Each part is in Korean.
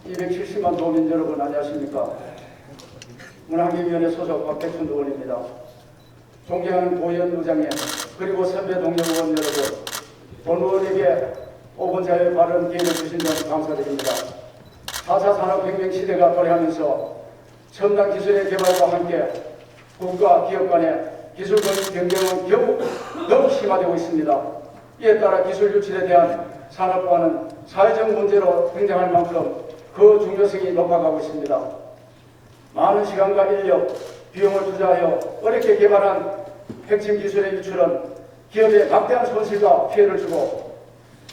270만 도민 여러분 안녕하십니까. 문화기위원회 소속 박백춘 의원입니다. 존경하는 고위원 의장님 그리고 선배 동료 의원 여러분, 본 의원에게 5분 자유의 발언 기회를 주신 점 감사드립니다. 4차 산업혁명 시대가 도래하면서 첨단 기술의 개발과 함께 국가 기업 간의 기술 경쟁은 더욱 심화되고 있습니다. 이에 따라 기술 유출에 대한 산업화는 사회적 문제로 등장할 만큼 그 중요성이 높아가고 있습니다. 많은 시간과 인력, 비용을 투자하여 어렵게 개발한 핵심 기술의 유출은 기업에 막대한 손실과 피해를 주고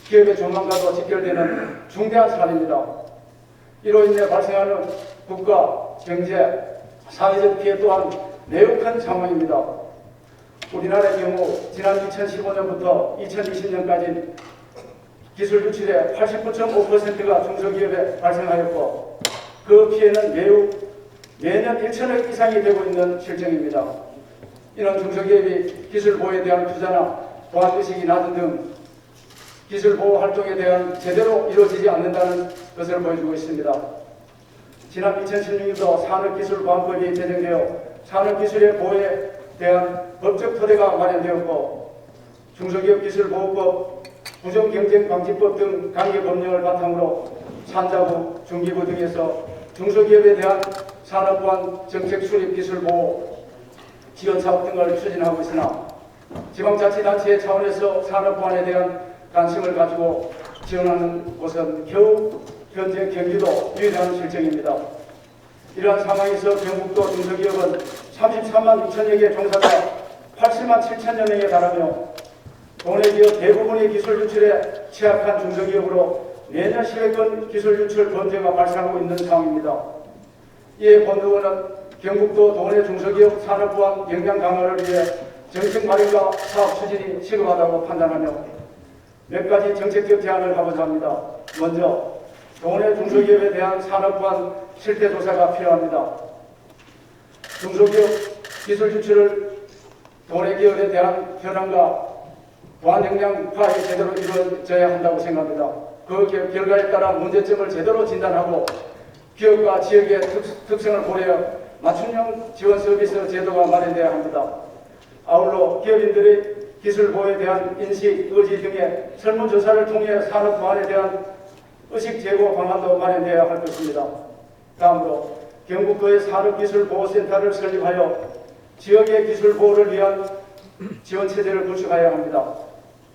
기업의 조만과도 직결되는 중대한 사안입니다. 이로 인해 발생하는 국가, 경제, 사회적 피해 또한 매우 큰 상황입니다. 우리나라의 경우 지난 2015년부터 2020년까지 기술 유출의 89.5%가 중소기업에 발생하였고 그 피해는 매년 1천억 이상이 되고 있는 실정입니다. 이는 중소기업이 기술 보호에 대한 투자나 보안의식이 낮은 등 기술 보호 활동에 대한 제대로 이루어지지 않는다는 것을 보여주고 있습니다. 지난 2016년도 산업기술보안법이 제정되어 산업기술의 보호에 대한 법적 토대가 마련되었고 중소기업 기술보호법, 부정경쟁방지법 등 관계 법령을 바탕으로 산자부, 중기부 등에서 중소기업에 대한 산업보안 정책 수립 기술보호 지원사업 등을 추진하고 있으나 지방자치단체 차원에서 산업보안에 대한 관심을 가지고 지원하는 곳은 겨우 현재 경기도 유일한 실정입니다. 이러한 상황에서 경북도 중소기업은 33만 6천여 개 종사자 80만 7천여 명에 달하며 도내 기업 대부분의 기술 유출에 취약한 중소기업으로 매년 10여 기술 유출 범죄가 발생하고 있는 상황입니다. 이에 본 의원은 경북도 도내 중소기업 산업보안 역량 강화를 위해 정책 마련과 사업 추진이 시급하다고 판단하며 몇 가지 정책적 제안을 하고자 합니다. 먼저 도내 중소기업에 대한 산업보안 실태조사가 필요합니다. 중소기업 기술 유출을 도내 기업에 대한 현황과 보안 역량 파악이 제대로 이루어져야 한다고 생각합니다. 그 결과에 따라 문제점을 제대로 진단하고 기업과 지역의 특성을 고려해 맞춤형 지원 서비스 제도가 마련되어야 합니다. 아울러 기업인들의 기술 보호에 대한 인식, 의지 등의 설문조사를 통해 산업 보안에 대한 의식 제고 방안도 마련되어야 할 것입니다. 다음으로 경북도의 산업기술보호센터를 설립하여 지역의 기술 보호를 위한 지원체제를 구축해야 합니다.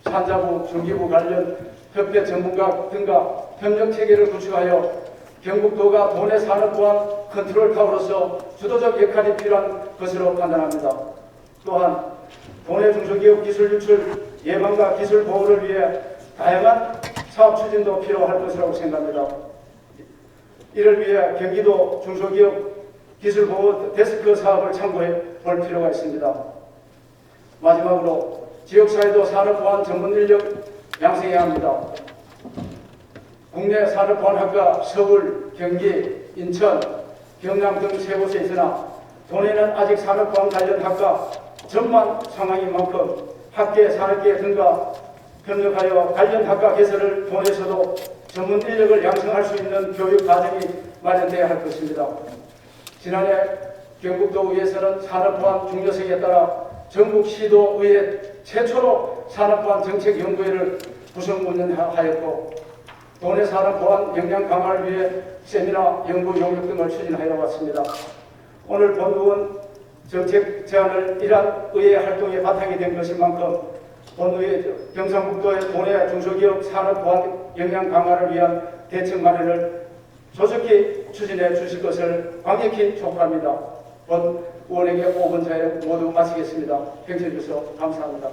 산자부, 중기부 관련 협회 전문가 등과 협력체계를 구축하여 경북도가 도내 산업보안 컨트롤타워로서 주도적 역할이 필요한 것으로 판단합니다. 또한 도내 중소기업 기술 유출 예방과 기술 보호를 위해 다양한 사업 추진도 필요할 것이라고 생각합니다. 이를 위해 경기도 중소기업 기술보호 데스크 사업을 참고해 볼 필요가 있습니다. 마지막으로 지역사회도 산업보안 전문 인력 양성해야 합니다. 국내 산업보안학과 서울, 경기, 인천, 경남 등 세 곳에 있으나 도내는 아직 산업보안 관련 학과 전만 상황인 만큼 학계, 산업계 등과 협력하여 관련 학과 개설을 도내에서도 전문 인력을 양성할 수 있는 교육 과정이 마련되어야 할 것입니다. 지난해 경북도의회에서는 산업보안 중요성에 따라 전국 시도의회 최초로 산업보안 정책연구회를 구성 운영하였고 도내 산업보안 역량 강화를 위해 세미나, 연구 용역 등을 추진하여 왔습니다. 오늘 본 의원 정책 제안을 이러한 의회 활동의 바탕이 된 것인 만큼 본 의회 경상북도의 도내 중소기업 산업보안 역량 강화를 위한 대책 마련을 조속히 추진해 주실 것을 강력히 촉구합니다. 본 의원에게 5분 자유 모두 마치겠습니다. 경청해 주셔서 감사합니다.